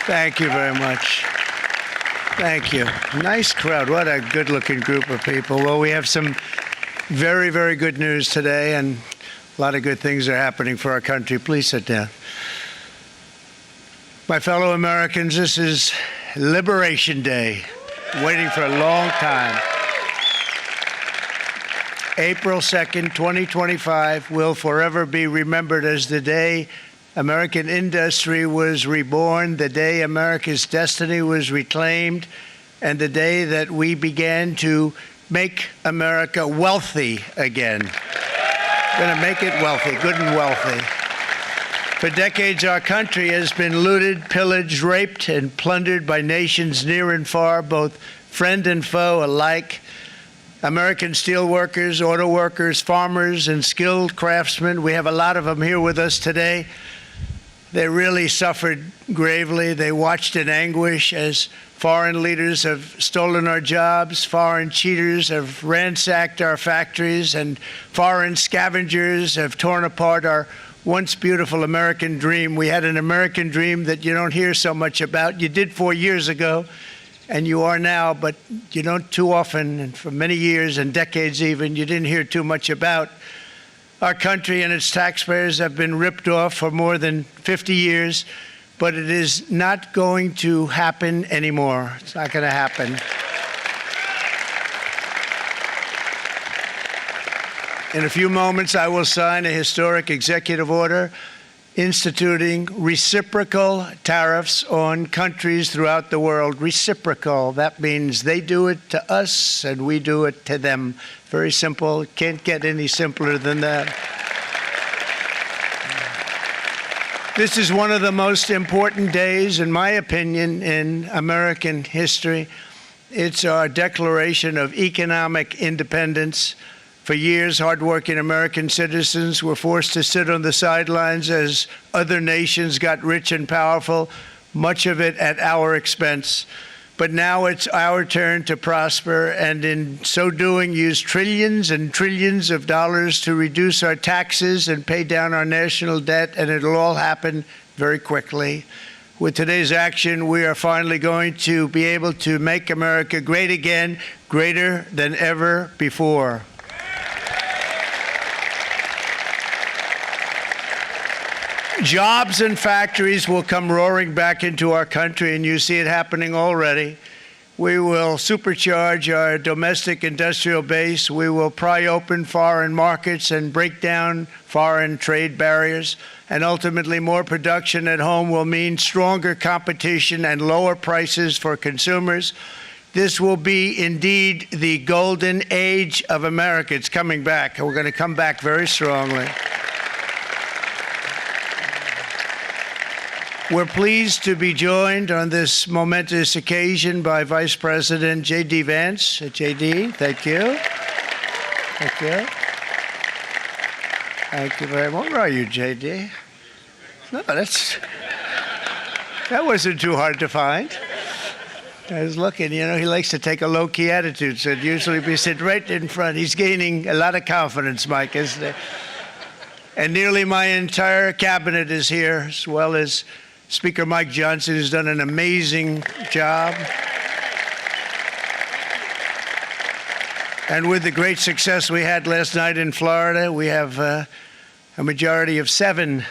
Thank you very much. Thank you. Nice crowd. What a good-looking group of people. Well, we have some very, very good news today, and a lot of good things are happening for our country. Please sit down. My fellow Americans, this is Liberation Day, waiting for a long time. April 2nd, 2025 will forever be remembered as the day American industry was reborn, the day America's destiny was reclaimed, and the day that we began to make America wealthy again. We're going to make it wealthy, good and wealthy. For decades, our country has been looted, pillaged, raped, and plundered by nations near and far, both friend and foe alike. American steel workers, auto workers, farmers, and skilled craftsmen, we have a lot of them here with us today. They really suffered gravely. They watched in anguish as foreign leaders have stolen our jobs, foreign cheaters have ransacked our factories, and foreign scavengers have torn apart our once beautiful American dream. We had an American dream that you don't hear so much about. You did 4 years ago, and you are now, but you don't too often, and for many years and decades even, you didn't hear too much about. Our country and its taxpayers have been ripped off for more than 50 years, but it is not going to happen anymore. It's not going to happen. In a few moments, I will sign a historic executive order instituting reciprocal tariffs on countries throughout the world. Reciprocal, that means they do it to us and we do it to them. Very simple, can't get any simpler than that. This is one of the most important days, in my opinion, in American history. It's our declaration of economic independence. For years, hardworking American citizens were forced to sit on the sidelines as other nations got rich and powerful, much of it at our expense. But now it's our turn to prosper, and in so doing, use trillions and trillions of dollars to reduce our taxes and pay down our national debt, and it'll all happen very quickly. With today's action, we are finally going to be able to make America great again, greater than ever before. Jobs and factories will come roaring back into our country, and you see it happening already. We will supercharge our domestic industrial base. We will pry open foreign markets and break down foreign trade barriers. And ultimately, more production at home will mean stronger competition and lower prices for consumers. This will be indeed the golden age of America. It's coming back, and we're going to come back very strongly. We're pleased to be joined on this momentous occasion by Vice President J.D. Vance. J.D., thank you. Thank you. Thank you very much. Where are you, J.D.? No, that wasn't too hard to find. I was looking, you know, he likes to take a low-key attitude, so usually we sit right in front. He's gaining a lot of confidence, Mike, isn't he? And nearly my entire cabinet is here, as well as Speaker Mike Johnson, who's done an amazing job. And with the great success we had last night in Florida, we have a majority of 7.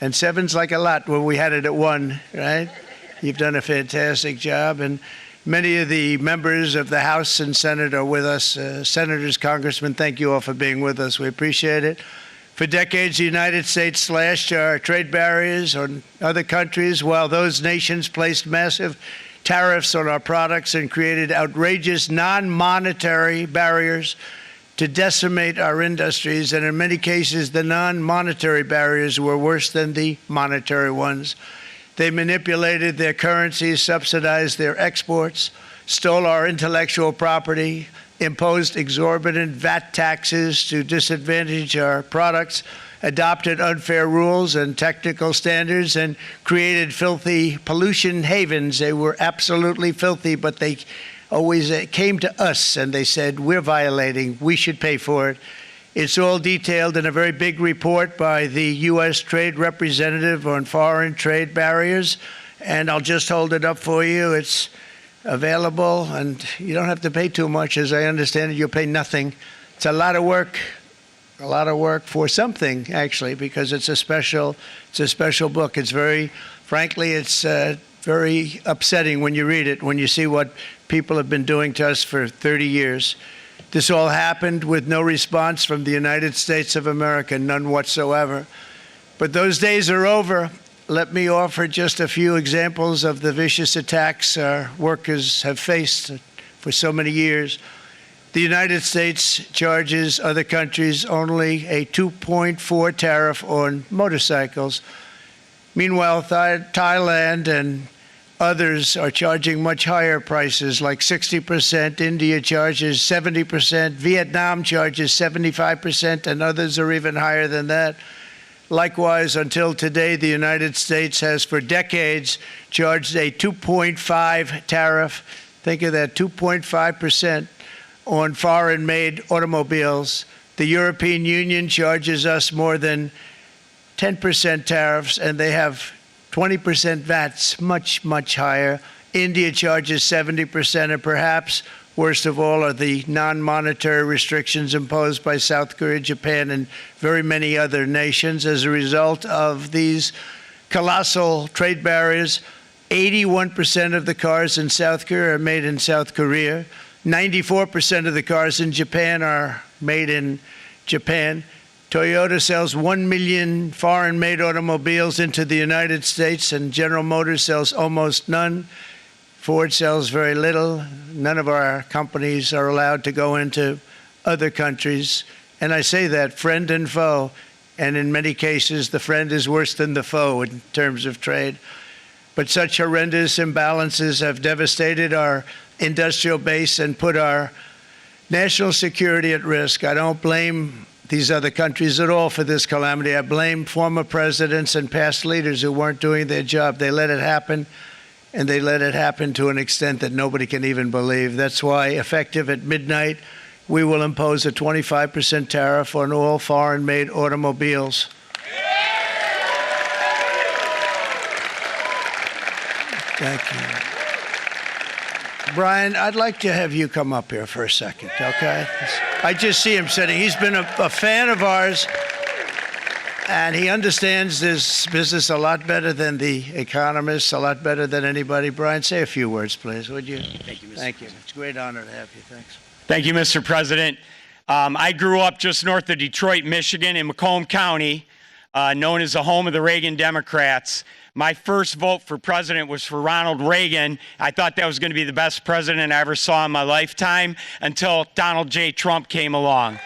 And 7's like a lot when we had it at 1, right? You've done a fantastic job. And many of the members of the House and Senate are with us. Senators, Congressmen, thank you all for being with us. We appreciate it. For decades, the United States slashed our trade barriers on other countries, while those nations placed massive tariffs on our products and created outrageous non-monetary barriers to decimate our industries. And in many cases, the non-monetary barriers were worse than the monetary ones. They manipulated their currencies, subsidized their exports, stole our intellectual property, imposed exorbitant VAT taxes to disadvantage our products, adopted unfair rules and technical standards, and created filthy pollution havens. They were absolutely filthy, but they always came to us and they said, we're violating, we should pay for it. It's all detailed in a very big report by the U.S. Trade Representative on Foreign Trade Barriers. and I'll just hold it up for you. It's available, and you don't have to pay too much. As I understand it, you'll pay nothing. It's a lot of work for something, actually, because it's a special book. It's frankly, it's very upsetting when you read it, when you see what people have been doing to us for 30 years. This all happened with no response from the United States of America, none whatsoever. But those days are over. Let me offer just a few examples of the vicious attacks our workers have faced for so many years. The United States charges other countries only a 2.4 tariff on motorcycles. Meanwhile, Thailand and others are charging much higher prices, like 60%. India charges 70%. Vietnam charges 75%, and others are even higher than that. Likewise, until today, the United States has for decades charged a 2.5 tariff. Think of that, 2.5% on foreign-made automobiles. The European Union charges us more than 10% tariffs, and they have 20% VATs, much, much higher. India charges 70%, and perhaps worst of all are the non-monetary restrictions imposed by South Korea, Japan, and very many other nations. As a result of these colossal trade barriers, 81% of the cars in South Korea are made in South Korea. 94% of the cars in Japan are made in Japan. Toyota sells 1 million foreign-made automobiles into the United States, and General Motors sells almost none. Ford sells very little. None of our companies are allowed to go into other countries. And I say that, friend and foe. And in many cases, the friend is worse than the foe in terms of trade. But such horrendous imbalances have devastated our industrial base and put our national security at risk. I don't blame these other countries at all for this calamity. I blame former presidents and past leaders who weren't doing their job. They let it happen. And they let it happen to an extent that nobody can even believe. That's why, effective at midnight, we will impose a 25% tariff on all foreign-made automobiles. Thank you. Brian, I'd like to have you come up here for a second, okay? I just see him sitting. He's been a fan of ours. And he understands this business a lot better than the economists, a lot better than anybody. Brian, say a few words, please, would you? Thank you, Mr. Thank you. President. It's a great honor to have you. Thanks. Thank you, Mr. President. I grew up just north of Detroit, Michigan, in Macomb County, known as the home of the Reagan Democrats. My first vote for president was for Ronald Reagan. I thought that was going to be the best president I ever saw in my lifetime until Donald J. Trump came along.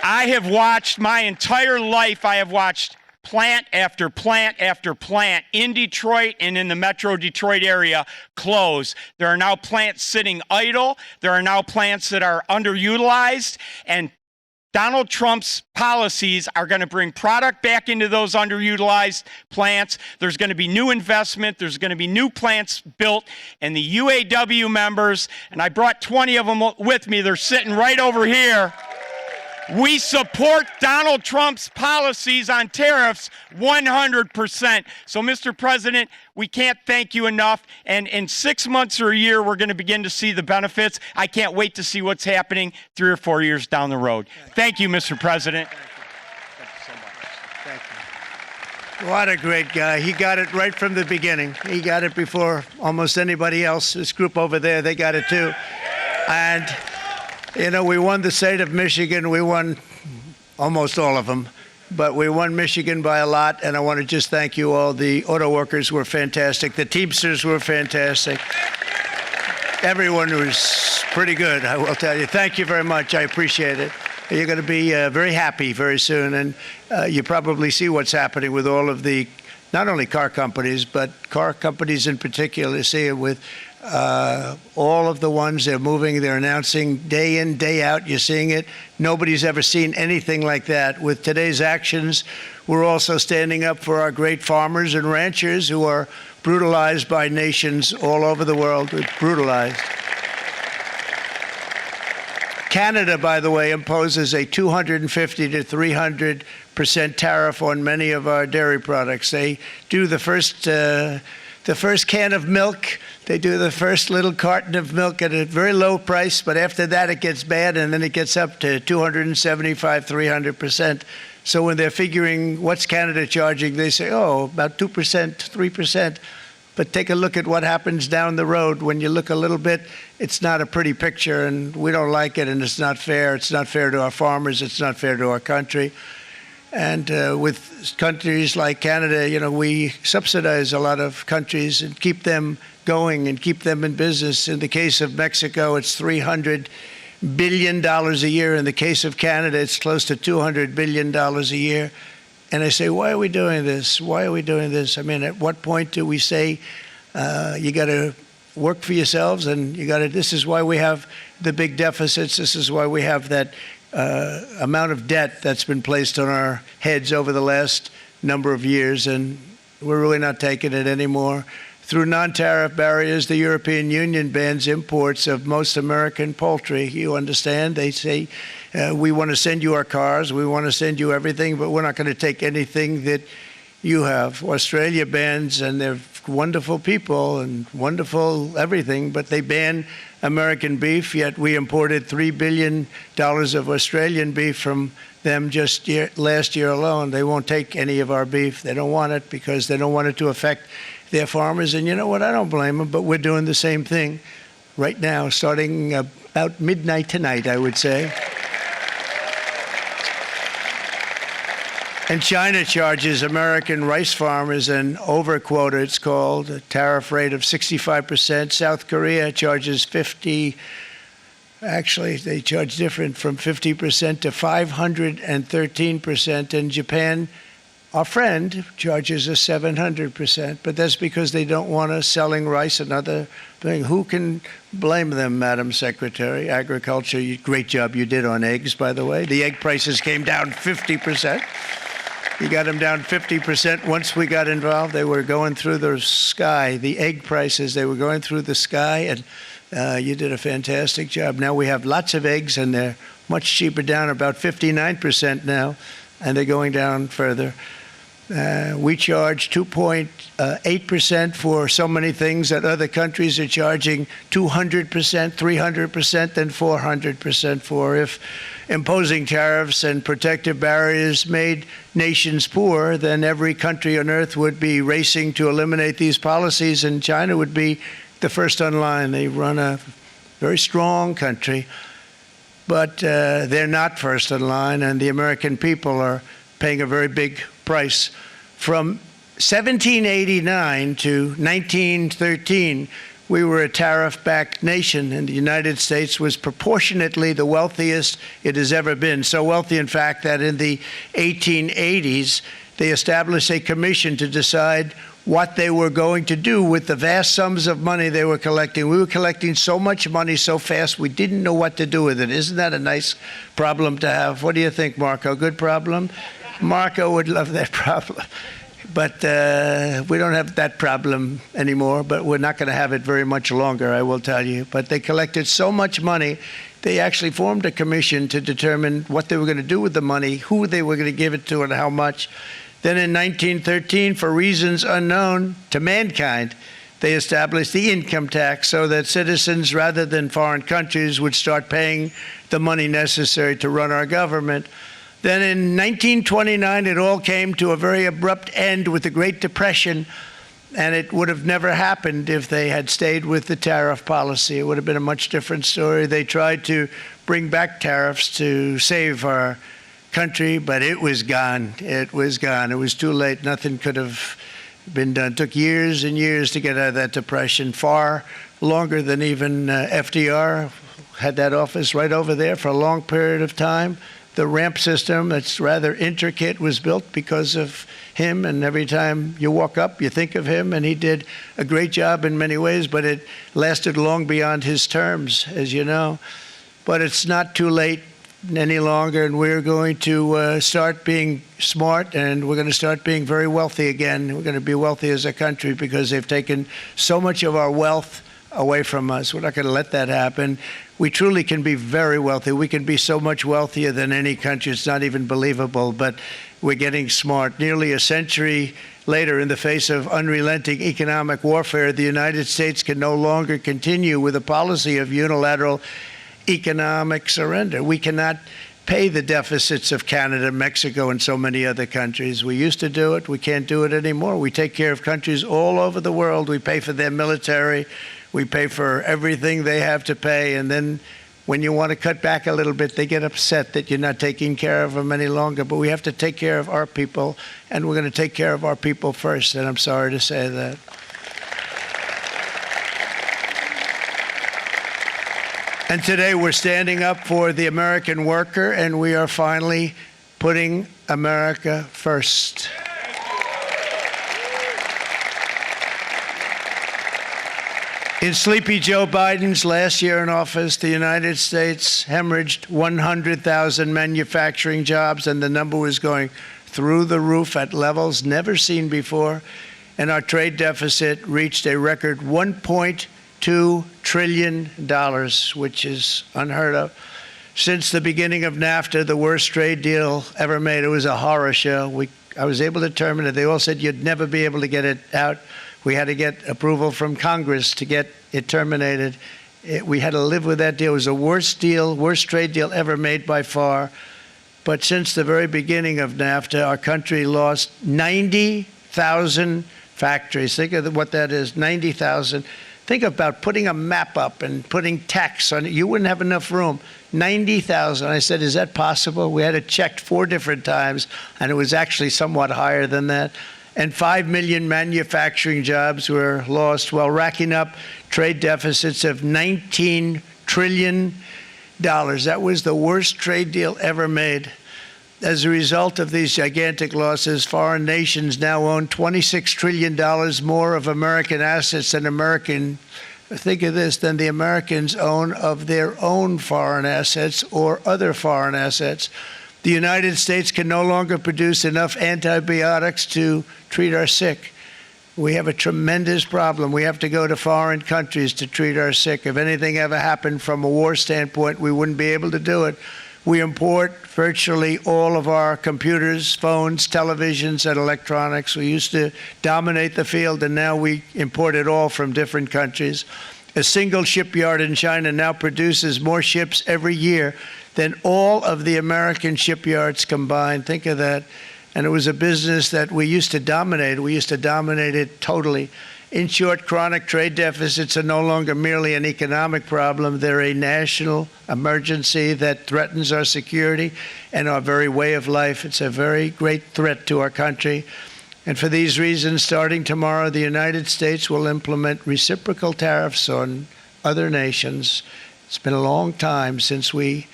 I have watched my entire life, I have watched plant after plant after plant in Detroit and in the metro Detroit area close. There are now plants sitting idle. There are now plants that are underutilized. And Donald Trump's policies are going to bring product back into those underutilized plants. There's going to be new investment. There's going to be new plants built. And the UAW members, and I brought 20 of them with me, they're sitting right over here. We support Donald Trump's policies on tariffs 100%. So, Mr. President, we can't thank you enough. And in 6 months or a year, we're going to begin to see the benefits. I can't wait to see what's happening 3 or 4 years down the road. Thank you, Mr. President. Thank you so much. Thank you. What a great guy. He got it right from the beginning. He got it before almost anybody else. This group over there, they got it too. And you know, we won the state of Michigan. We won almost all of them, but we won Michigan by a lot, and I want to just thank you all. The auto workers were fantastic. The Teamsters were fantastic. Everyone was pretty good, I will tell you. Thank you very much. I appreciate it. You're going to be very happy very soon, and you probably see what's happening with all of the, not only car companies, but car companies in particular. See it with all of the ones they're moving, they're announcing day in, day out. You're seeing it. Nobody's ever seen anything like that. With today's actions, we're also standing up for our great farmers and ranchers who are brutalized by nations all over the world. Brutalized. Canada, by the way, imposes a 250 to 300% tariff on many of our dairy products. They do the first can of milk. They do the first little carton of milk at a very low price, but after that it gets bad, and then it gets up to 275, 300%. So when they're figuring what's Canada charging, they say, oh, about 2%, 3%. But take a look at what happens down the road. When you look a little bit, it's not a pretty picture, and we don't like it, and it's not fair. It's not fair to our farmers. It's not fair to our country. And with countries like Canada, you know, we subsidize a lot of countries and keep them going and keep them in business. In the case of Mexico, it's $300 billion a year. In the case of Canada, it's close to $200 billion a year. And I say, why are we doing this? Why are we doing this? I mean, at what point do we say you got to work for yourselves, and you got to? This is why we have the big deficits. This is why we have that amount of debt that's been placed on our heads over the last number of years, and we're really not taking it anymore. Through non-tariff barriers, the European Union bans imports of most American poultry. You understand? They say, we want to send you our cars, we want to send you everything, but we're not going to take anything that you have. Australia bans, and they're wonderful people and wonderful everything, but they ban American beef, yet we imported $3 billion of Australian beef from them just last year alone. They won't take any of our beef. They don't want it because they don't want it to affect their farmers. And you know what? I don't blame them, but we're doing the same thing right now, starting about midnight tonight, I would say. And China charges American rice farmers an overquota, it's called, a tariff rate of 65%. South Korea charges 50%. Actually, they charge different, from 50% to 513%. And Japan, our friend, charges us 700%. But that's because they don't want us selling rice, another thing. Who can blame them, Madam Secretary? Agriculture, great job you did on eggs, by the way. The egg prices came down 50%. You got them down 50% once we got involved. They were going through the sky. The egg prices, they were going through the sky, and you did a fantastic job. Now we have lots of eggs, and they're much cheaper, down about 59% now, and they're going down further. We charge 2.8% for so many things that other countries are charging 200%, 300%, and 400% for. If imposing tariffs and protective barriers made nations poor, then every country on earth would be racing to eliminate these policies, and China would be the first on line. They run a very strong country, but they're not first in line, and the American people are paying a very big price. From 1789 to 1913, we were a tariff-backed nation, and the United States was proportionately the wealthiest it has ever been. So wealthy, in fact, that in the 1880s, they established a commission to decide what they were going to do with the vast sums of money they were collecting. We were collecting so much money so fast, we didn't know what to do with it. Isn't that a nice problem to have? What do you think, Marco? Good problem? Marco would love that problem. But we don't have that problem anymore, but we're not going to have it very much longer, I will tell you. But they collected so much money, they actually formed a commission to determine what they were going to do with the money, who they were going to give it to, and how much. Then in 1913, for reasons unknown to mankind, they established the income tax so that citizens, rather than foreign countries, would start paying the money necessary to run our government. Then in 1929, it all came to a very abrupt end with the Great Depression, and it would have never happened if they had stayed with the tariff policy. It would have been a much different story. They tried to bring back tariffs to save our country, but it was gone. It was gone. It was too late. Nothing could have been done. It took years and years to get out of that depression, far longer than even FDR had that office right over there for a long period of time. The ramp system, that's rather intricate, was built because of him, and every time you walk up, you think of him, and he did a great job in many ways, but it lasted long beyond his terms, as you know. But it's not too late any longer, and we're going to start being smart, and we're going to start being very wealthy again. We're going to be wealthy as a country because they've taken so much of our wealth away from us. We're not going to let that happen. We truly can be very wealthy. We can be so much wealthier than any country. It's not even believable, but we're getting smart. Nearly a century later, in the face of unrelenting economic warfare, the United States can no longer continue with a policy of unilateral economic surrender. We cannot pay the deficits of Canada, Mexico, and so many other countries. We used to do it. We can't do it anymore. We take care of countries all over the world. We pay for their military. We pay for everything they have to pay. And then when you want to cut back a little bit, they get upset that you're not taking care of them any longer. But we have to take care of our people, and we're going to take care of our people first. And I'm sorry to say that. And today we're standing up for the American worker, and we are finally putting America first. In Sleepy Joe Biden's last year in office, the United States hemorrhaged 100,000 manufacturing jobs, and the number was going through the roof at levels never seen before. And our trade deficit reached a record $1.2 trillion, which is unheard of. Since the beginning of NAFTA, the worst trade deal ever made. It was a horror show. I was able to terminate it. They all said you'd never be able to get it out. We had to get approval from Congress to get it terminated. We had to live with that deal. It was the worst trade deal ever made by far. But since the very beginning of NAFTA, our country lost 90,000 factories. Think of what that is, 90,000. Think about putting a map up and putting tax on it. You wouldn't have enough room. 90,000. I said, is that possible? We had it checked 4 different times, and it was actually somewhat higher than that. And 5 million manufacturing jobs were lost while racking up trade deficits of $19 trillion. That was the worst trade deal ever made. As a result of these gigantic losses, foreign nations now own $26 trillion more of American assets than think of this, than the Americans own of their own foreign assets or other foreign assets. The United States can no longer produce enough antibiotics to treat our sick. We have a tremendous problem. We have to go to foreign countries to treat our sick. If anything ever happened from a war standpoint, we wouldn't be able to do it. We import virtually all of our computers, phones, televisions, and electronics. We used to dominate the field, and now we import it all from different countries. A single shipyard in China now produces more ships every year than all of the American shipyards combined. Think of that. And it was a business that we used to dominate. We used to dominate it totally. In short, chronic trade deficits are no longer merely an economic problem. They're a national emergency that threatens our security and our very way of life. It's a very great threat to our country. And for these reasons, starting tomorrow, the United States will implement reciprocal tariffs on other nations. It's been a long time since we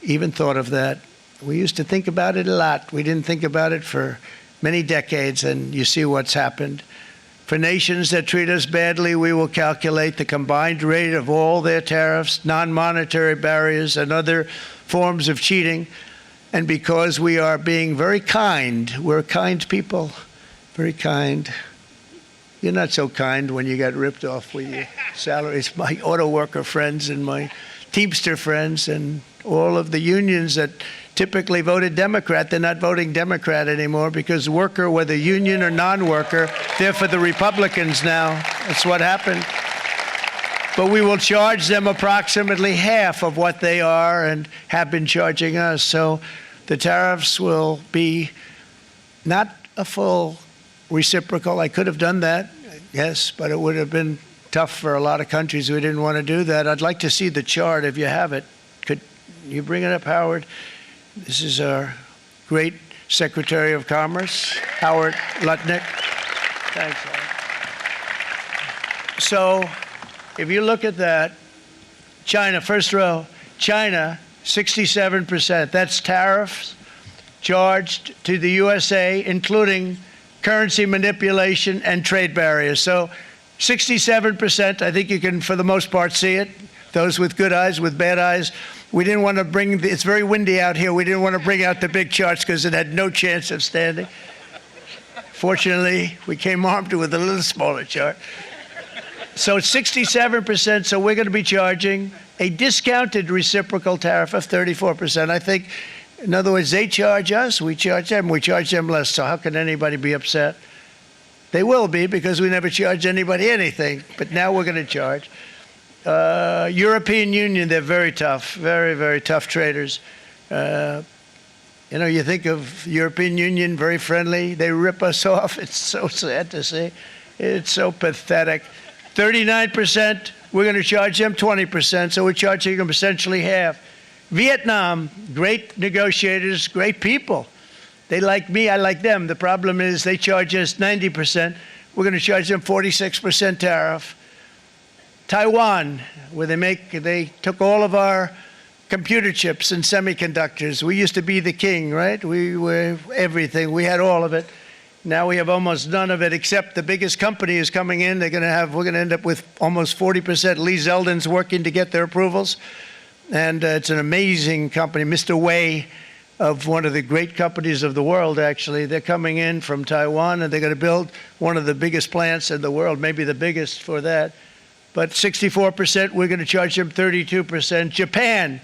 even thought of that. We used to think about it a lot. We didn't think about it for many decades, and you see what's happened. For nations that treat us badly, we will calculate the combined rate of all their tariffs, non-monetary barriers, and other forms of cheating. And because we are being very kind, we're kind people, very kind. You're not so kind when you got ripped off with your salaries. My auto worker friends and my Teamster friends and all of the unions that typically voted Democrat, they're not voting Democrat anymore because worker, whether union or non-worker, they're for the Republicans now. That's what happened. But we will charge them approximately half of what they are and have been charging us. So the tariffs will be not a full reciprocal. I could have done that, yes, but it would have been tough for a lot of countries who didn't want to do that. I'd like to see the chart if you have it. Could you bring it up, Howard? This is our great Secretary of Commerce, Howard Lutnick. Thanks, Howard. So if you look at that, China, first row, China, 67%. That's tariffs charged to the USA, including currency manipulation and trade barriers. So 67%, I think you can, for the most part, see it. Those with good eyes, with bad eyes. We didn't want to bring, it's very windy out here. We didn't want to bring out the big charts because it had no chance of standing. Fortunately, we came armed with a little smaller chart. So it's 67%, so we're going to be charging a discounted reciprocal tariff of 34%. I think, in other words, they charge us, we charge them less. So how can anybody be upset? They will be, because we never charge anybody anything, but now we're going to charge. European Union, they're very tough, very, very tough traders. You think of European Union, very friendly. They rip us off. It's so sad to see. It's so pathetic. 39%, we're going to charge them 20%, so we're charging them essentially half. Vietnam, great negotiators, great people. They like me, I like them. The problem is they charge us 90%. We're going to charge them 46% tariff. Taiwan, where they took all of our computer chips and semiconductors. We used to be the king, right? We were everything. We had all of it. Now we have almost none of it, except the biggest company is coming in. We're going to end up with almost 40%. Lee Zeldin's working to get their approvals. And it's an amazing company. Mr. Wei, of one of the great companies of the world, actually. They're coming in from Taiwan, and they're going to build one of the biggest plants in the world, maybe the biggest for that. But 64%, we're going to charge them 32%. Japan,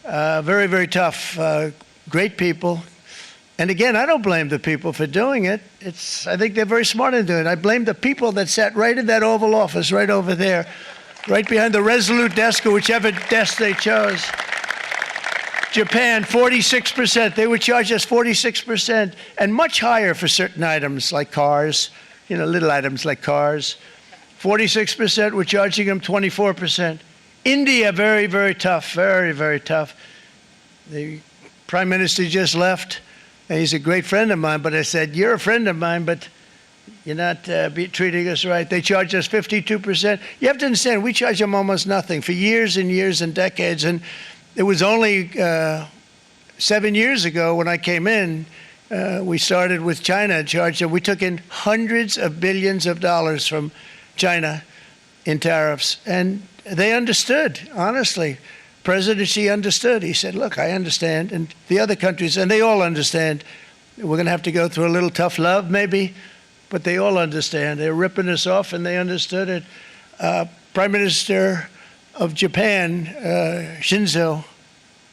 very, very tough, great people. And again, I don't blame the people for doing it. I think they're very smart in doing it. I blame the people that sat right in that Oval Office, right over there, right behind the Resolute desk or whichever desk they chose. Japan, 46%. They would charge us 46%, and much higher for certain items like cars, little items like cars. 46%, we're charging them 24%. India, very, very tough, very, very tough. The Prime Minister just left. And he's a great friend of mine, but I said, you're a friend of mine, but you're not treating us right. They charge us 52%. You have to understand, we charge them almost nothing for years and years and decades. And it was only 7 years ago when I came in, we started with China and charged them. We took in hundreds of billions of dollars from China in tariffs. And they understood, honestly. President Xi understood. He said, look, I understand. And the other countries, and they all understand. We're going to have to go through a little tough love, maybe, but they all understand. They're ripping us off, and they understood it. Prime Minister of Japan, Shinzo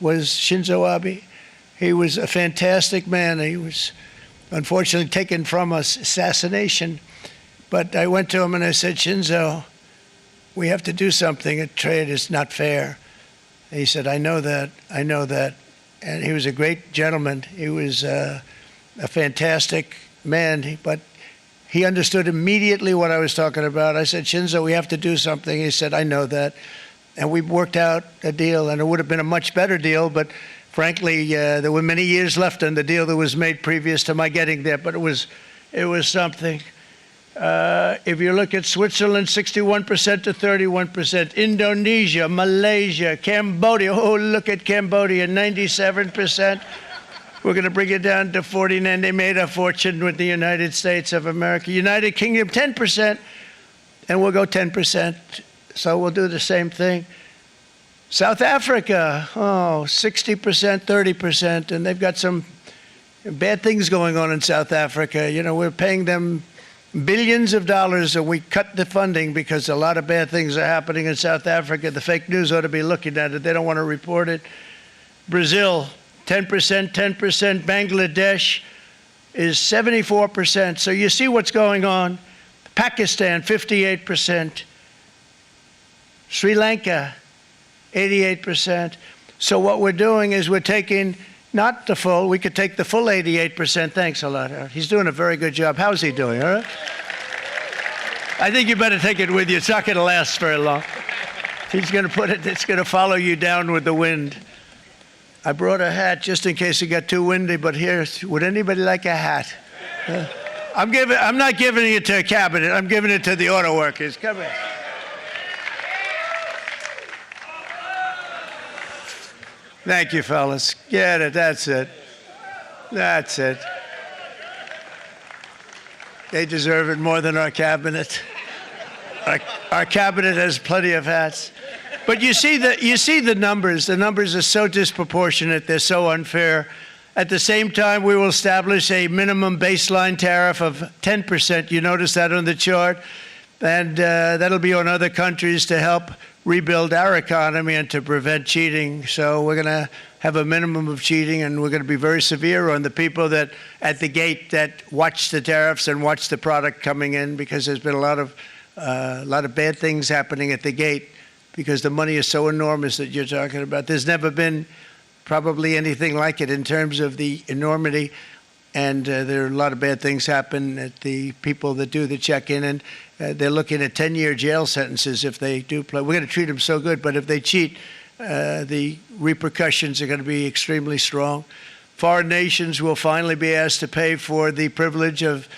Abe. He was a fantastic man. He was unfortunately taken from us, assassination. But I went to him and I said, Shinzo, we have to do something. A trade is not fair. He said, I know that, I know that. And he was a great gentleman. He was a fantastic man, but he understood immediately what I was talking about. I said, Shinzo, we have to do something. He said, I know that. And we worked out a deal, and it would have been a much better deal, but frankly, there were many years left on the deal that was made previous to my getting there, but it was something. If you look at Switzerland, 61% to 31%. Indonesia, Malaysia, Cambodia. Oh, look at Cambodia, 97%. We're going to bring it down to 49. They made a fortune with the United States of America. United Kingdom, 10%, and we'll go 10%. So we'll do the same thing. South Africa, 60%, 30%, and they've got some bad things going on in South Africa. We're paying them billions of dollars, and we cut the funding because a lot of bad things are happening in South Africa. The fake news ought to be looking at it. They don't want to report it. Brazil, 10%, 10%. Bangladesh is 74%. So you see what's going on. Pakistan, 58%. Sri Lanka, 88%. So what we're doing is we're taking not the full, we could take the full 88%. Thanks a lot, Howard. He's doing a very good job. How's he doing, all right? I think you better take it with you. It's not going to last very long. He's going to put it, it's going to follow you down with the wind. I brought a hat just in case it got too windy, but here, would anybody like a hat? I'm not giving it to a cabinet. I'm giving it to the auto workers. Come here. Thank you, fellas. Get it. That's it. That's it. They deserve it more than our cabinet. Our cabinet has plenty of hats. But you see the numbers. The numbers are so disproportionate. They're so unfair. At the same time, we will establish a minimum baseline tariff of 10%. You notice that on the chart. And that'll be on other countries to help rebuild our economy and to prevent cheating. So we're going to have a minimum of cheating, and we're going to be very severe on the people that at the gate that watch the tariffs and watch the product coming in, because there's been a lot of bad things happening at the gate because the money is so enormous that you're talking about. There's never been probably anything like it in terms of the enormity. And there are a lot of bad things happen at the people that do the check-in, and they're looking at 10-year jail sentences if they do play. We're going to treat them so good, but if they cheat, the repercussions are going to be extremely strong. Foreign nations will finally be asked to pay for the privilege of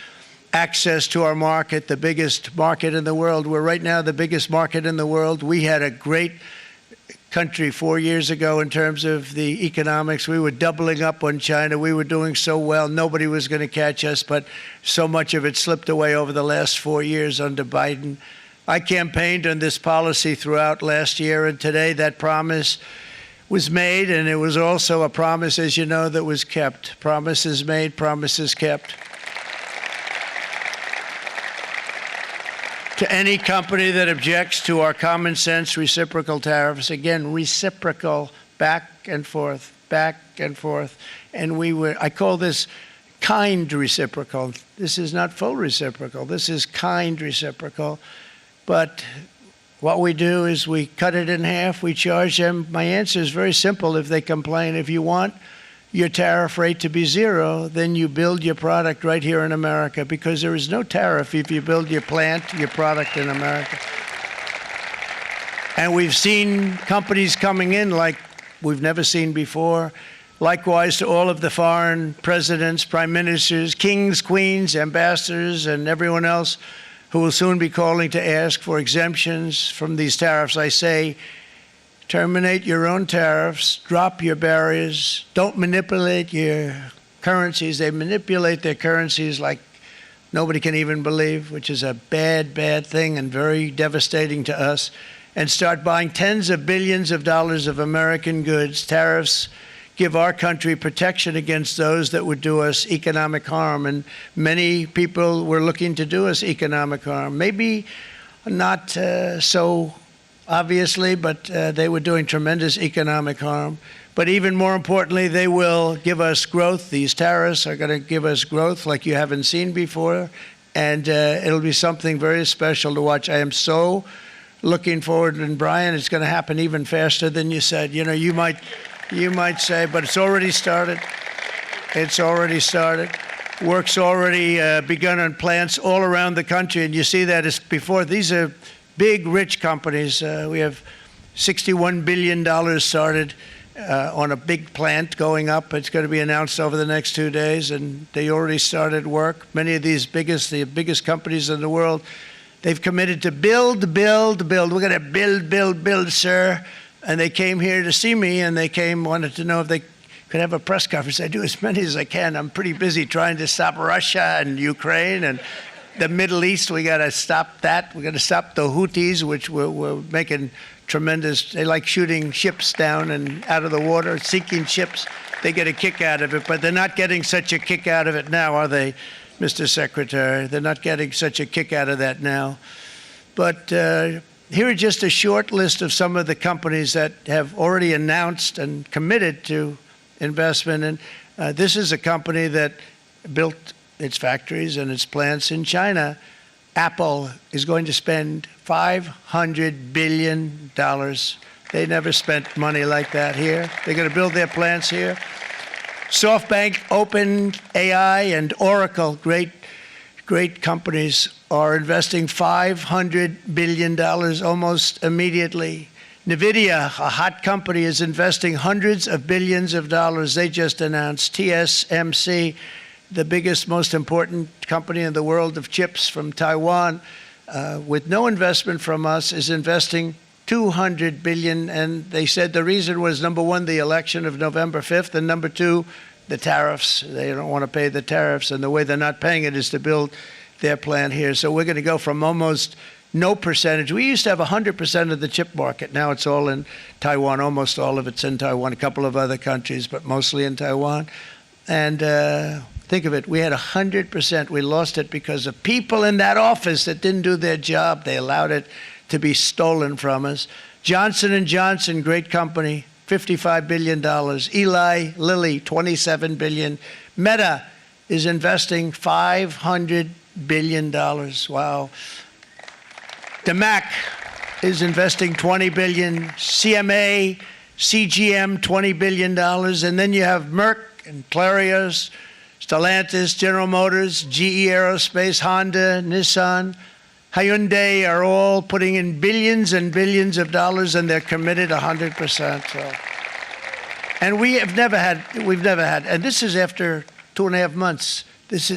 access to our market, the biggest market in the world. We're right now the biggest market in the world. We had a great country 4 years ago in terms of the economics. We were doubling up on China. We were doing so well. Nobody was going to catch us, but so much of it slipped away over the last 4 years under Biden. I campaigned on this policy throughout last year, and today that promise was made, and it was also a promise, as you know, that was kept. Promises made, promises kept. To any company that objects to our common sense reciprocal tariffs, again, reciprocal, back and forth, back and forth. And I call this kind reciprocal. This is not full reciprocal. This is kind reciprocal. But what we do is we cut it in half. We charge them. My answer is very simple. If they complain, if you want your tariff rate to be zero, then you build your product right here in America, because there is no tariff if you build your plant, your product in America. And we've seen companies coming in like we've never seen before. Likewise to all of the foreign presidents, prime ministers, kings, queens, ambassadors, and everyone else who will soon be calling to ask for exemptions from these tariffs, I say, terminate your own tariffs, drop your barriers, don't manipulate your currencies. They manipulate their currencies like nobody can even believe, which is a bad, bad thing and very devastating to us. And start buying tens of billions of dollars of American goods. Tariffs give our country protection against those that would do us economic harm. And many people were looking to do us economic harm. Maybe not so obviously, but they were doing tremendous economic harm. But even more importantly, they will give us growth. These tariffs are going to give us growth like you haven't seen before, and it'll be something very special to watch. I am so looking forward, and Brian, it's going to happen even faster than you said. You know, you might say, but it's already started. It's already started. Work's already begun on plants all around the country, and you see that as before. These are big, rich companies. We have $61 billion started on a big plant going up. It's going to be announced over the next 2 days, and they already started work. Many of these the biggest companies in the world, they've committed to build, build, build. We're going to build, build, build, sir. And they came here to see me, and wanted to know if they could have a press conference. I do as many as I can. I'm pretty busy trying to stop Russia and Ukraine and the Middle East. We got to stop that. We got to stop the Houthis, which we're making tremendous. They like shooting ships down and out of the water, sinking ships. They get a kick out of it, but they're not getting such a kick out of it now, are they, Mr. Secretary? They're not getting such a kick out of that now. But here are just a short list of some of the companies that have already announced and committed to investment. And this is a company that built its factories and its plants in China. Apple is going to spend $500 billion. They never spent money like that here. They're going to build their plants here. SoftBank, OpenAI, and Oracle, great companies, are investing $500 billion almost immediately. NVIDIA, a hot company, is investing hundreds of billions of dollars. They just announced. TSMC, the biggest, most important company in the world of chips from Taiwan, with no investment from us, is investing $200 billion. And they said the reason was, number one, the election of November 5th, and number two, the tariffs. They don't want to pay the tariffs, and the way they're not paying it is to build their plant here. So we're going to go from almost no percentage. We used to have 100% of the chip market. Now it's all in Taiwan. Almost all of it's in Taiwan, a couple of other countries, but mostly in Taiwan. And Think of it. We had 100%. We lost it because of people in that office that didn't do their job. They allowed it to be stolen from us. Johnson & Johnson, great company, $55 billion. Eli Lilly, $27 billion. Meta is investing $500 billion. Wow. DeMac is investing $20 billion. CMA, CGM, $20 billion. And then you have Merck and Clarios, Stellantis, General Motors, GE Aerospace, Honda, Nissan, Hyundai are all putting in billions and billions of dollars, and they're committed 100%. So. And we've never had, and this is after 2.5 months. This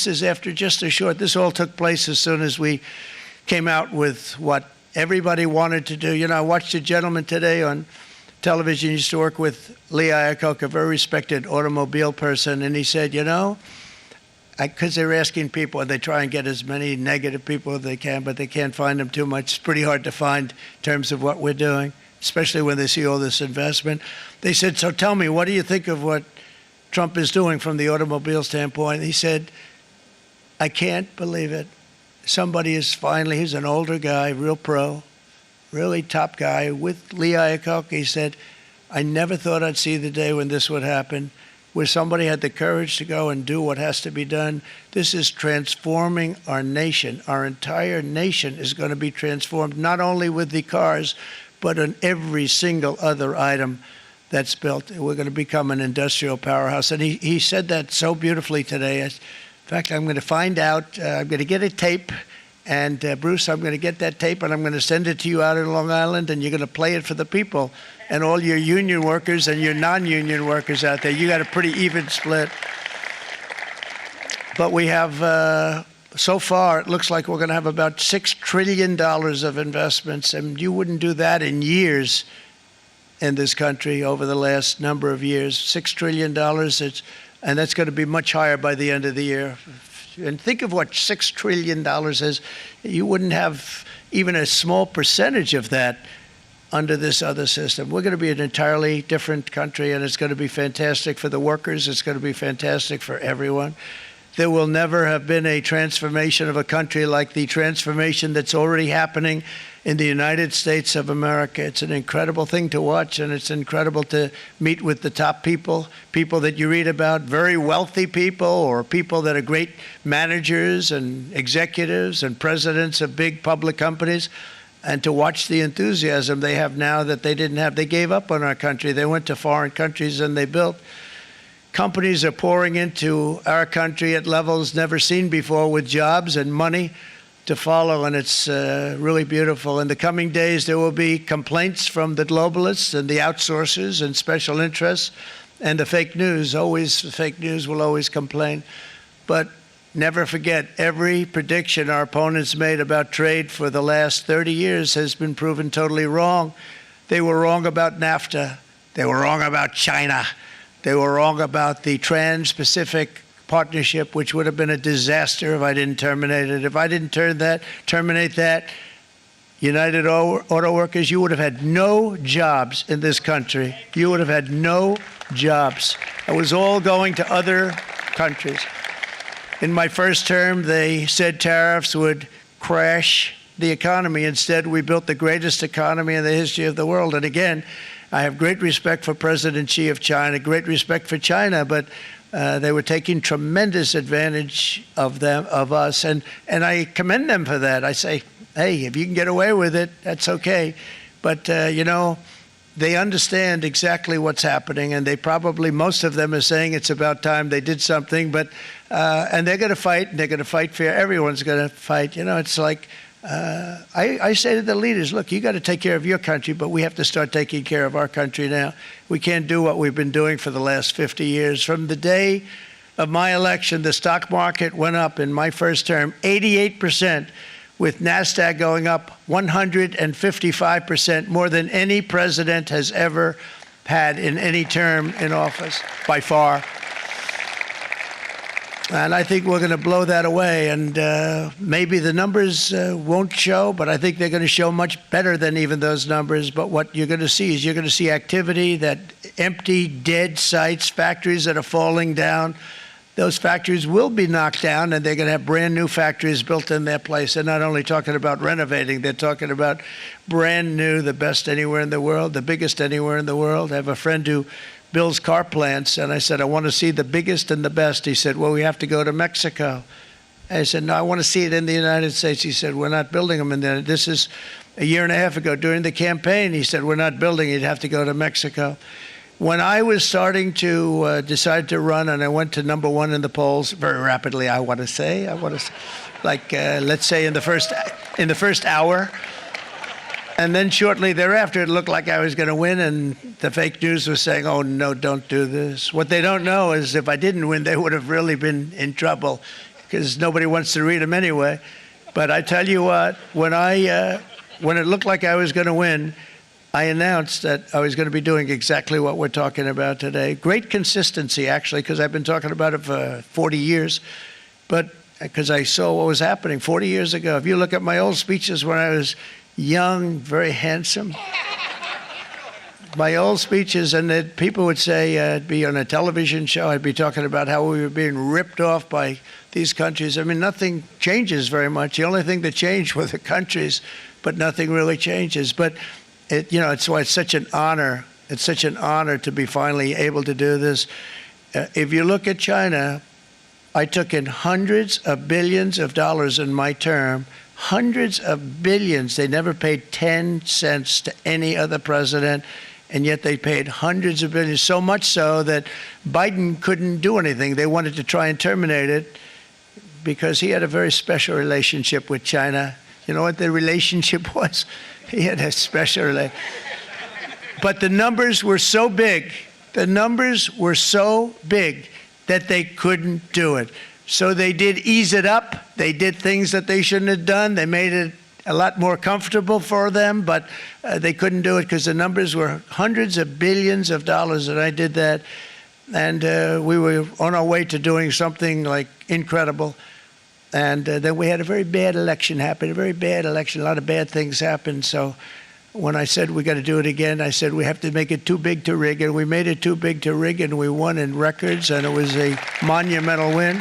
is after just a short, this all took place as soon as we came out with what everybody wanted to do. You know, I watched a gentleman today on television, used to work with Lee Iacocca, a very respected automobile person, and he said, you know, because they were asking people, and they try and get as many negative people as they can, but they can't find them too much. It's pretty hard to find in terms of what we're doing, especially when they see all this investment. They said, so tell me, what do you think of what Trump is doing from the automobile standpoint? He said, I can't believe it. Somebody is finally, he's an older guy, real pro, really top guy, with Lee Iacocca. He said, I never thought I'd see the day when this would happen, where somebody had the courage to go and do what has to be done. This is transforming our nation. Our entire nation is going to be transformed, not only with the cars, but on every single other item that's built. We're going to become an industrial powerhouse. And he said that so beautifully today. In fact, I'm going to find out, I'm going to get a tape, and Bruce, I'm going to get that tape, and I'm going to send it to you out in Long Island, and you're going to play it for the people. And all your union workers and your non-union workers out there, you got a pretty even split. But we have, so far, it looks like we're going to have about $6 trillion of investments, and you wouldn't do that in years in this country over the last number of years. $6 trillion, and that's going to be much higher by the end of the year. And think of what $6 trillion is. You wouldn't have even a small percentage of that under this other system. We're going to be an entirely different country, and it's going to be fantastic for the workers. It's going to be fantastic for everyone. There will never have been a transformation of a country like the transformation that's already happening in the United States of America. It's an incredible thing to watch, and it's incredible to meet with the top people, people that you read about, very wealthy people, or people that are great managers and executives and presidents of big public companies, and to watch the enthusiasm they have now that they didn't have. They gave up on our country. They went to foreign countries and they built. Companies are pouring into our country at levels never seen before, with jobs and money to follow, and it's really beautiful. In the coming days, there will be complaints from the globalists and the outsourcers and special interests and the fake news. Always, the fake news will always complain. But never forget, every prediction our opponents made about trade for the last 30 years has been proven totally wrong. They were wrong about NAFTA. They were wrong about China. They were wrong about the Trans-Pacific Partnership, which would have been a disaster if I didn't terminate it. If I didn't terminate that, United Auto Workers, you would have had no jobs in this country. You would have had no jobs. It was all going to other countries. In my first term, they said tariffs would crash the economy. Instead, we built the greatest economy in the history of the world. And again, I have great respect for President Xi of China, great respect for China, but they were taking tremendous advantage of us, and I commend them for that. I say, hey, if you can get away with it, that's okay. But, you know, they understand exactly what's happening, and they probably, most of them are saying it's about time they did something, but, and they're going to fight, and they're going to fight fair. Everyone's going to fight. You know, it's like, I say to the leaders, look, you got to take care of your country, but we have to start taking care of our country now. We can't do what we've been doing for the last 50 years. From the day of my election, the stock market went up in my first term 88%, with NASDAQ going up 155%, more than any president has ever had in any term in office, by far. And I think we're going to blow that away. And maybe the numbers won't show, but I think they're going to show much better than even those numbers. But what you're going to see is you're going to see activity, that empty, dead sites, factories that are falling down, those factories will be knocked down, and they're going to have brand new factories built in their place. They're not only talking about renovating, they're talking about brand new, the best anywhere in the world, the biggest anywhere in the world. I have a friend who builds car plants, and I said, I want to see the biggest and the best. He said, well, we have to go to Mexico. I said, no, I want to see it in the United States. He said, we're not building them in there. This is a year and a half ago during the campaign. He said, we're not building it. You'd have to go to Mexico. When I was starting to decide to run, and I went to number one in the polls very rapidly, I want to say, like let's say in the first hour, and then shortly thereafter, it looked like I was going to win, and the fake news was saying, "Oh no, don't do this." What they don't know is if I didn't win, they would have really been in trouble, because nobody wants to read them anyway. But I tell you what, when it looked like I was going to win, I announced that I was going to be doing exactly what we're talking about today. Great consistency, actually, because I've been talking about it for 40 years, but because I saw what was happening 40 years ago. If you look at my old speeches when I was young, very handsome, my old speeches, and that people would say, I'd be on a television show, I'd be talking about how we were being ripped off by these countries. I mean, nothing changes very much. The only thing that changed were the countries, but nothing really changes. But it's why it's such an honor. It's such an honor to be finally able to do this. If you look at China, I took in hundreds of billions of dollars in my term, hundreds of billions. They never paid 10 cents to any other president, and yet they paid hundreds of billions, so much so that Biden couldn't do anything. They wanted to try and terminate it because he had a very special relationship with China. You know what the relationship was? He had a special relationship. But the numbers were so big, that they couldn't do it. So they did ease it up. They did things that they shouldn't have done. They made it a lot more comfortable for them, but they couldn't do it because the numbers were hundreds of billions of dollars, and I did that. And we were on our way to doing something like incredible. And then we had a very bad election happen, a lot of bad things happened. So when I said we got to do it again, I said we have to make it too big to rig, and we made it too big to rig, and we won in records, and it was a monumental win.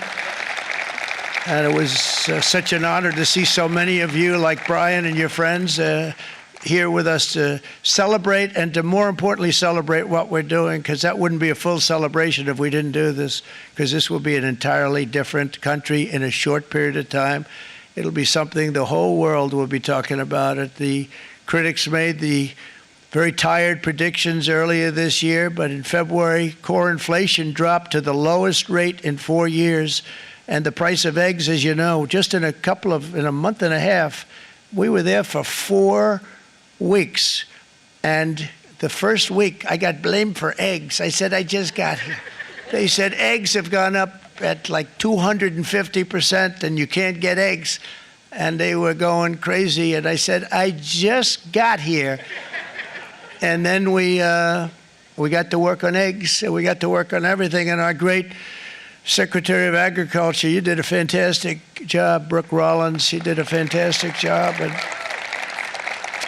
And it was such an honor to see so many of you, like Brian and your friends, here with us to celebrate, and to more importantly celebrate what we're doing, because that wouldn't be a full celebration if we didn't do this, because this will be an entirely different country in a short period of time. It'll be something the whole world will be talking about it. The critics made the very tired predictions earlier this year, but in February, core inflation dropped to the lowest rate in 4 years, and the price of eggs, as you know, just in a month and a half, we were there for 4 weeks, and the first week I got blamed for eggs. I said, I just got here. They said eggs have gone up at like 250% and you can't get eggs, and they were going crazy, and I said, I just got here. And then we got to work on eggs, and we got to work on everything, and our great Secretary of Agriculture, you did a fantastic job, Brooke Rollins, she did a fantastic job. And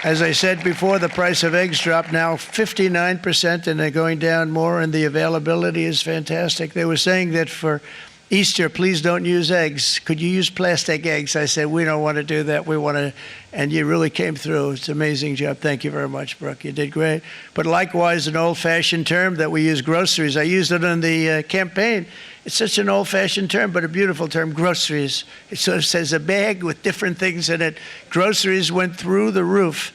as I said before, the price of eggs dropped now 59%, and they're going down more, and the availability is fantastic. They were saying that for Easter, please don't use eggs. Could you use plastic eggs? I said, we don't want to do that. We want to, and you really came through. It's an amazing job. Thank you very much, Brooke. You did great. But likewise, an old-fashioned term that we use, groceries. I used it in the campaign. It's such an old-fashioned term, but a beautiful term, groceries. It sort of says a bag with different things in it. Groceries went through the roof,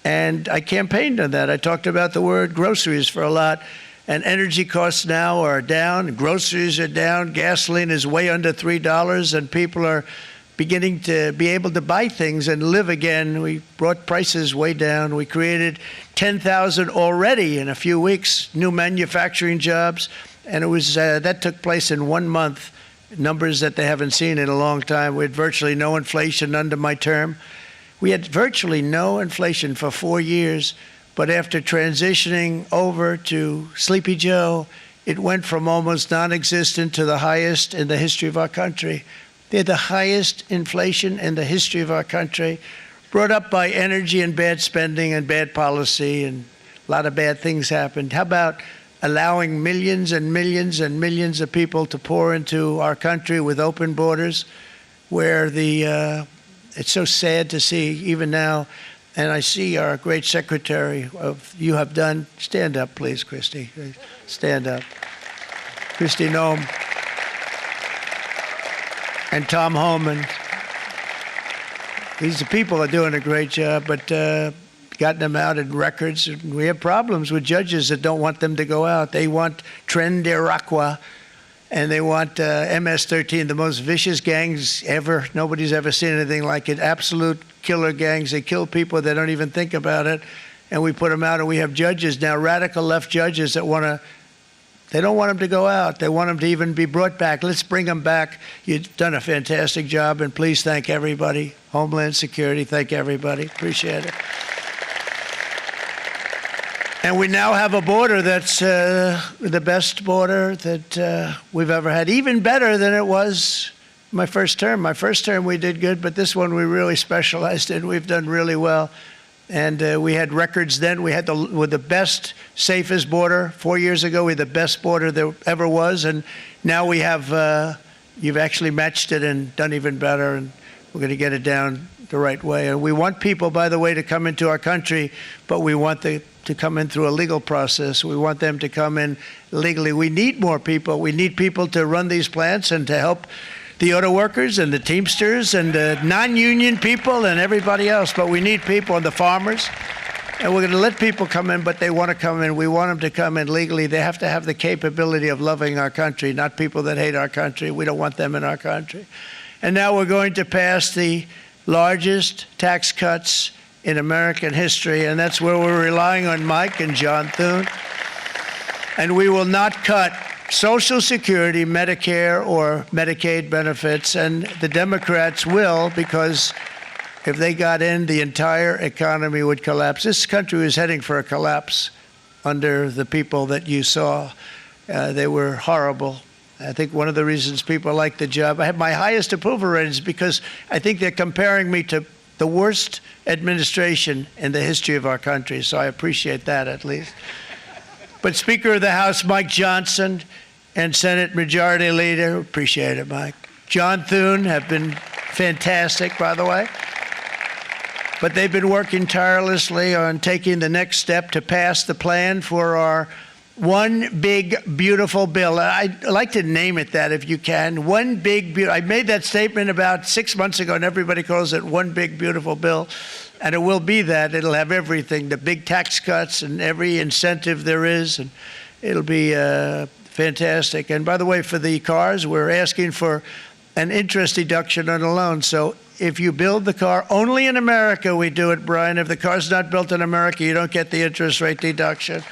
and I campaigned on that. I talked about the word groceries for a lot, and energy costs now are down, groceries are down, gasoline is way under $3, and people are beginning to be able to buy things and live again. We brought prices way down. We created 10,000 already in a few weeks, new manufacturing jobs. And it was that took place in 1 month, numbers that they haven't seen in a long time. We had virtually no inflation under my term. We had virtually no inflation for 4 years, but after transitioning over to Sleepy Joe, it went from almost non-existent to the highest in the history of our country. They had the highest inflation in the history of our country, brought up by energy and bad spending and bad policy, and a lot of bad things happened. How about allowing millions and millions and millions of people to pour into our country with open borders, where it's so sad to see even now. And I see our great secretary you have done. Stand up, please, Christy. Stand up. Christy Noem and Tom Homan. These people are doing a great job, but gotten them out in records. We have problems with judges that don't want them to go out. They want Tren de Aragua, and they want MS-13, the most vicious gangs ever. Nobody's ever seen anything like it. Absolute killer gangs. They kill people. They don't even think about it. And we put them out, and we have judges now, radical left judges that they don't want them to go out. They want them to even be brought back. Let's bring them back. You've done a fantastic job, and please thank everybody. Homeland Security, thank everybody. Appreciate it. And we now have a border that's the best border that we've ever had, even better than it was my first term. My first term we did good, but this one we really specialized in. We've done really well. And we had records then. We had the best, safest border. 4 years ago, we had the best border there ever was. And now we have, you've actually matched it and done even better. And we're going to get it down the right way. And we want people, by the way, to come into our country, but we want to come in through a legal process. We want them to come in legally. We need more people. We need people to run these plants and to help the auto workers and the Teamsters and the non-union people and everybody else. But we need people and the farmers. And we're going to let people come in, but they want to come in. We want them to come in legally. They have to have the capability of loving our country, not people that hate our country. We don't want them in our country. And now we're going to pass the largest tax cuts in American history, and that's where we're relying on Mike and John Thune. And we will not cut Social Security, Medicare, or Medicaid benefits, and the Democrats will, because if they got in, the entire economy would collapse. This country was heading for a collapse under the people that you saw. They were horrible. I think one of the reasons people like the job, I have my highest approval ratings because I think they're comparing me to the worst administration in the history of our country, so I appreciate that at least. But Speaker of the House Mike Johnson and Senate Majority Leader, appreciate it, Mike. John Thune have been fantastic, by the way. But they've been working tirelessly on taking the next step to pass the plan for our one big, beautiful bill. I'd like to name it that if you can. One big, beautiful. I made that statement about 6 months ago, and everybody calls it one big, beautiful bill. And it will be that. It'll have everything, the big tax cuts and every incentive there is. And it'll be fantastic. And by the way, for the cars, we're asking for an interest deduction on a loan. So if you build the car, only in America we do it, Brian. If the car's not built in America, you don't get the interest rate deduction.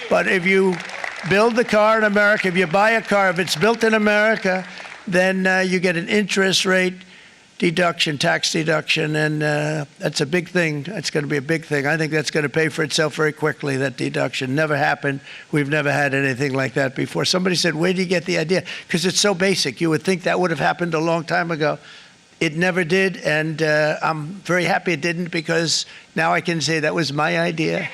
But if you build the car in America, if you buy a car, if it's built in America, then you get an interest rate deduction, tax deduction, and that's a big thing. That's going to be a big thing. I think that's going to pay for itself very quickly, that deduction. Never happened. We've never had anything like that before. Somebody said, where do you get the idea? Because it's so basic. You would think that would have happened a long time ago. It never did, and I'm very happy it didn't, because now I can say that was my idea.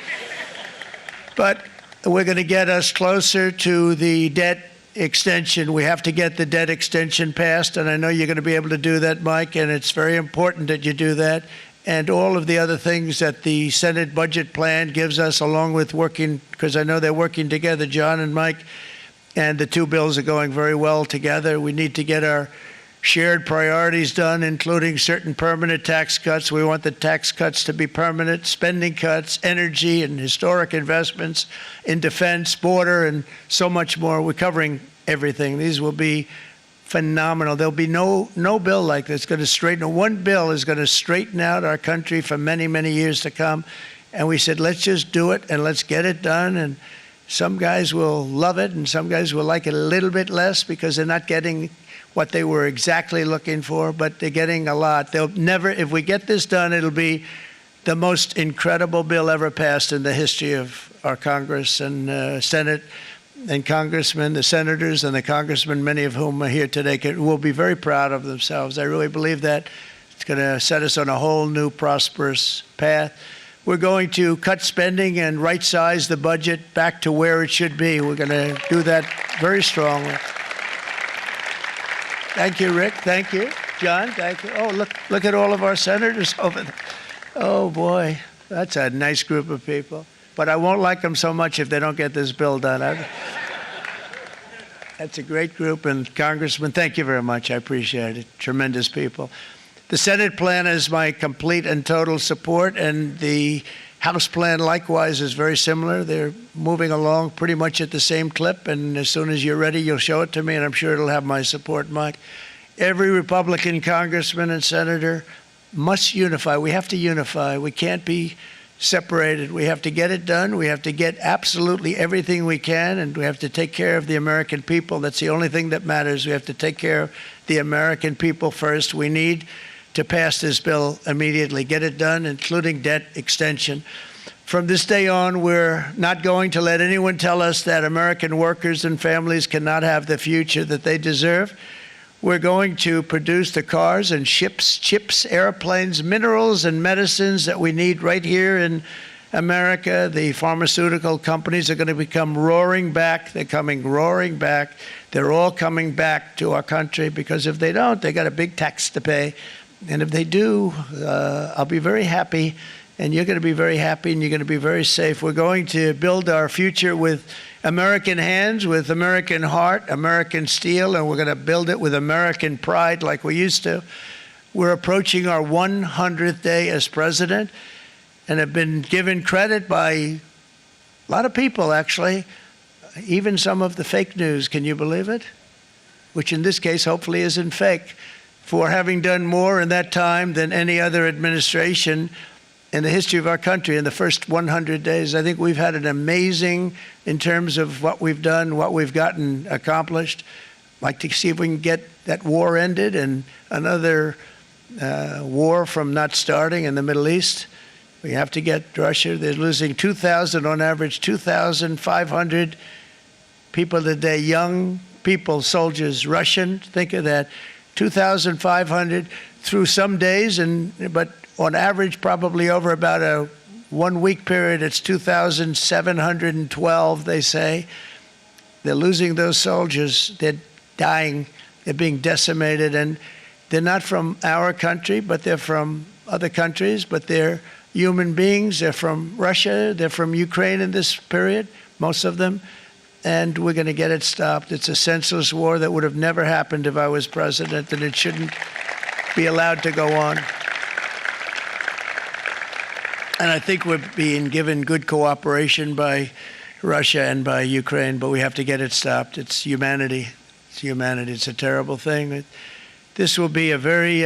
But we're going to get us closer to the debt extension. We have to get the debt extension passed, and I know you're going to be able to do that, Mike, and it's very important that you do that. And all of the other things that the Senate budget plan gives us, along with working, because I know they're working together, John and Mike, and the two bills are going very well together. We need to get our shared priorities done, including certain permanent tax cuts. We want the tax cuts to be permanent, spending cuts, energy and historic investments in defense, border, and so much more. We're covering everything. These will be phenomenal. There'll be no bill like this going to straighten. One bill is going to straighten out our country for many, many years to come. And we said, let's just do it and let's get it done. And some guys will love it and some guys will like it a little bit less because they're not getting what they were exactly looking for, but they're getting a lot. They'll never, if we get this done, it'll be the most incredible bill ever passed in the history of our Congress and Senate and congressmen, the senators and the congressmen, many of whom are here today, will be very proud of themselves. I really believe that. It's going to set us on a whole new prosperous path. We're going to cut spending and right-size the budget back to where it should be. We're going to do that very strongly. Thank you, Rick. Thank you. John, thank you. Oh, look at all of our senators over there. Oh, boy. That's a nice group of people. But I won't like them so much if they don't get this bill done. That's a great group. And Congressman, thank you very much. I appreciate it. Tremendous people. The Senate plan has my complete and total support, and the House plan likewise is very similar. They're moving along pretty much at the same clip, and as soon as you're ready, you'll show it to me, and I'm sure it'll have my support, Mike. Every Republican congressman and senator must unify. We have to unify. We can't be separated. We have to get it done. We have to get absolutely everything we can, and we have to take care of the American people. That's the only thing that matters. We have to take care of the American people first. We need to pass this bill immediately, get it done, including debt extension. From this day on, we're not going to let anyone tell us that American workers and families cannot have the future that they deserve. We're going to produce the cars and ships, chips, airplanes, minerals, and medicines that we need right here in America. The pharmaceutical companies are going to become roaring back. They're coming roaring back. They're all coming back to our country, because if they don't, they got a big tax to pay. And if they do, I'll be very happy, and you're going to be very happy, and you're going to be very safe. We're going to build our future with American hands, with American heart, American steel, and we're going to build it with American pride like we used to. We're approaching our 100th day as president, and have been given credit by a lot of people, actually, even some of the fake news. Can you believe it? Which in this case hopefully isn't fake, for having done more in that time than any other administration in the history of our country in the first 100 days. I think we've had an amazing, in terms of what we've done, what we've gotten accomplished. I'd like to see if we can get that war ended and another war from not starting in the Middle East. We have to get Russia. They're losing 2,000 on average, 2,500 people a day, young people, soldiers, Russian. Think of that. 2,500 through some days, but on average, probably over about a 1 week period, it's 2,712, they say. They're losing those soldiers. They're dying. They're being decimated. And they're not from our country, but they're from other countries, but they're human beings. They're from Russia. They're from Ukraine in this period, most of them. And we're going to get it stopped. It's a senseless war that would have never happened if I was president, and it shouldn't be allowed to go on. And I think we're being given good cooperation by Russia and by Ukraine, but we have to get it stopped. It's humanity. It's humanity. It's a terrible thing. This will be a very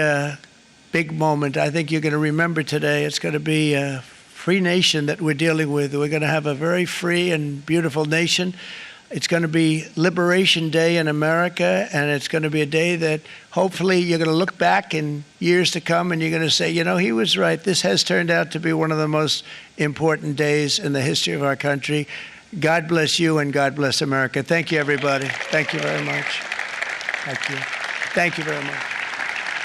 big moment. I think you're going to remember today. It's going to be a free nation that we're dealing with. We're going to have a very free and beautiful nation. It's going to be Liberation Day in America, and it's going to be a day that hopefully you're going to look back in years to come and you're going to say, you know, he was right. This has turned out to be one of the most important days in the history of our country. God bless you, and God bless America. Thank you, everybody. Thank you very much. Thank you. Thank you very much.